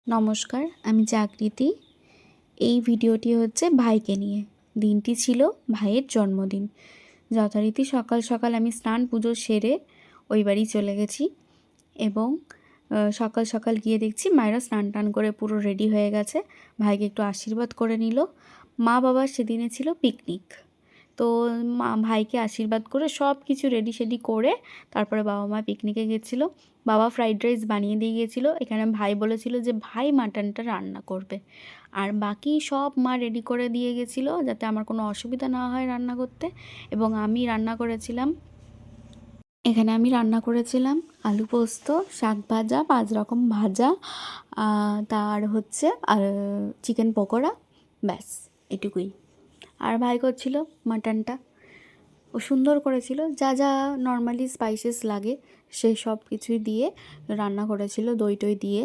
নমস্কার, আমি জাগৃতি। এই ভিডিওটি হচ্ছে ভাইকে নিয়ে। দিনটি ছিল ভাইয়ের জন্মদিন। যথারীতি সকাল সকাল আমি স্নান পুজো সেরে ওই বাড়ি চলে গেছি এবং সকাল সকাল গিয়ে দেখছি মায়েরা স্নান টান করে পুরো রেডি হয়ে গেছে। ভাইকে একটু আশীর্বাদ করে নিল। মা বাবার সেদিনে ছিল পিকনিক, তো ভাইকে আশীর্বাদ করে সব কিছু রেডি সেডি করে তারপরে বাবা মা পিকনিকে গেছিলো। বাবা ফ্রাইড রাইস বানিয়ে দিয়ে গিয়েছিলো। এখানে ভাই বলেছিল যে ভাই মাটনটা রান্না করবে, আর বাকি সব মা রেডি করে দিয়ে গেছিলো যাতে আমার কোনো অসুবিধা না হয় রান্না করতে। এবং আমি রান্না করেছিলাম আলু পোস্ত, শাক ভাজা, 5 রকম ভাজা, তার হচ্ছে আর চিকেন পকোড়া, ব্যাস এটুকুই। আর ভাই করছিল মাটনটা। ও সুন্দর করেছিল, যা যা নর্মালি স্পাইসেস লাগে সেই সব কিছুই দিয়ে রান্না করেছিল, দই টই দিয়ে।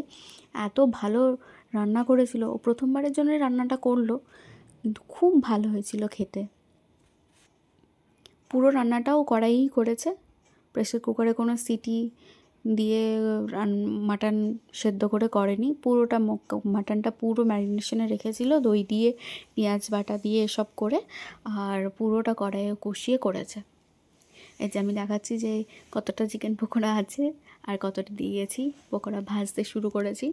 এত ভালো রান্না করেছিল। ও প্রথমবারের জন্য রান্নাটা করলো, কিন্তু খুব ভালো হয়েছিল খেতে। পুরো রান্নাটাও কড়াইই করেছে, প্রেসার কুকারে কোনো সিটি দিয়ে মাটন সেদ্ধ করে করেনি। পুরোটা মাটনটা পুরো ম্যারিনেশনে রেখেছিল, দই দিয়ে, পেঁয়াজ বাটা দিয়ে এসব করে, আর পুরোটা কড়াইয়ে কষিয়ে করেছে। এই যে আমি দেখাচ্ছি যে কতটা চিকেন পকোড়া আছে আর কতটা দিয়েছি। পকোড়া ভাজতে শুরু করেছি।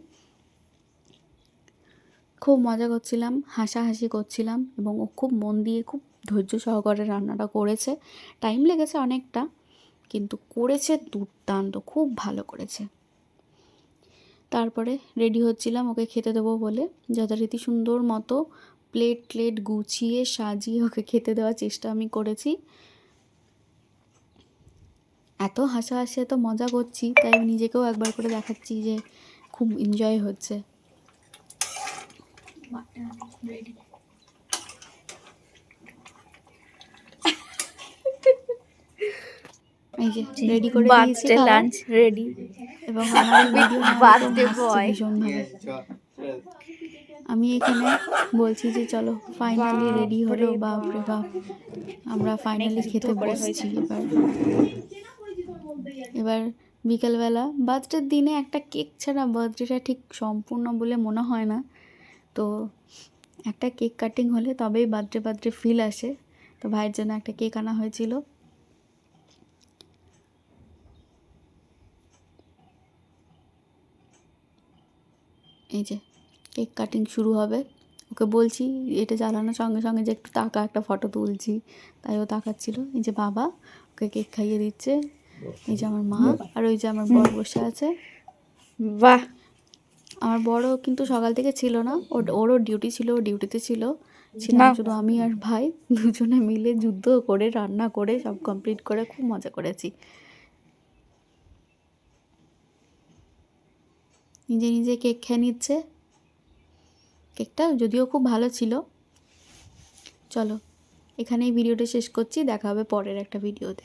খুব মজা করছিলাম, হাসাহাসি করছিলাম, এবং ও খুব মন দিয়ে খুব ধৈর্য সহকারে রান্নাটা করেছে। টাইম লেগেছে অনেকটা, কিন্তু করেছে দুর্দান্ত, খুব ভালো করেছে। তারপরে রেডি হচ্ছিলাম ওকে খেতে দেবো বলে। যথারীতি সুন্দর মতো প্লেট গুছিয়ে সাজিয়ে ওকে খেতে দেওয়ার চেষ্টা আমি করেছি। এত হাসাহাসি, এত মজা করছি, তাই আমি নিজেকেও একবার করে দেখাচ্ছি যে খুব এনজয় হচ্ছে। এই যে রেডি করে দিয়েছি লাঞ্চ রেডি, এবং আমার ভিডিও ভীষণভাবে। আমি এখানে বলছি যে চলো ফাইনালি রেডি হলো, বাপরে বাপ, আমরা ফাইনালি খেতে বসছি। এবার বিকেলবেলা বার্থডের দিনে একটা কেক ছাড়া বার্থডেটা ঠিক সম্পূর্ণ বলে মনে হয় না। তো একটা কেক কাটিং হলে তবেই বার্থডে ফিল আসে। তো ভাইয়ের জন্য একটা কেক আনা হয়েছিল। এই যে কেক কাটিং শুরু হবে। ওকে বলছি এটা জ্বালানোর সঙ্গে সঙ্গে যে একটু তাকা, একটা ফটো তুলছি, তাই ও তাকাচ্ছিল। এই যে বাবা ওকে কেক খাইয়ে দিচ্ছে, এই যে আমার মা, আর ওই যে আমার বর বসে আছে। বাহ! আমার বড়ও কিন্তু সকাল থেকে ছিল না, ওরও ডিউটি ছিল, ও ডিউটিতে ছিলাম শুধু আমি আর ভাই। দুজনে মিলে যুদ্ধ করে রান্না করে সব কমপ্লিট করে খুব মজা করেছি। নিজে নিজে কেক খেয়ে নিচ্ছে। কেকটা যদিও খুব ভালো ছিল। চলো এখানেই ভিডিওটা শেষ করছি, দেখা হবে পরের একটা ভিডিওতে।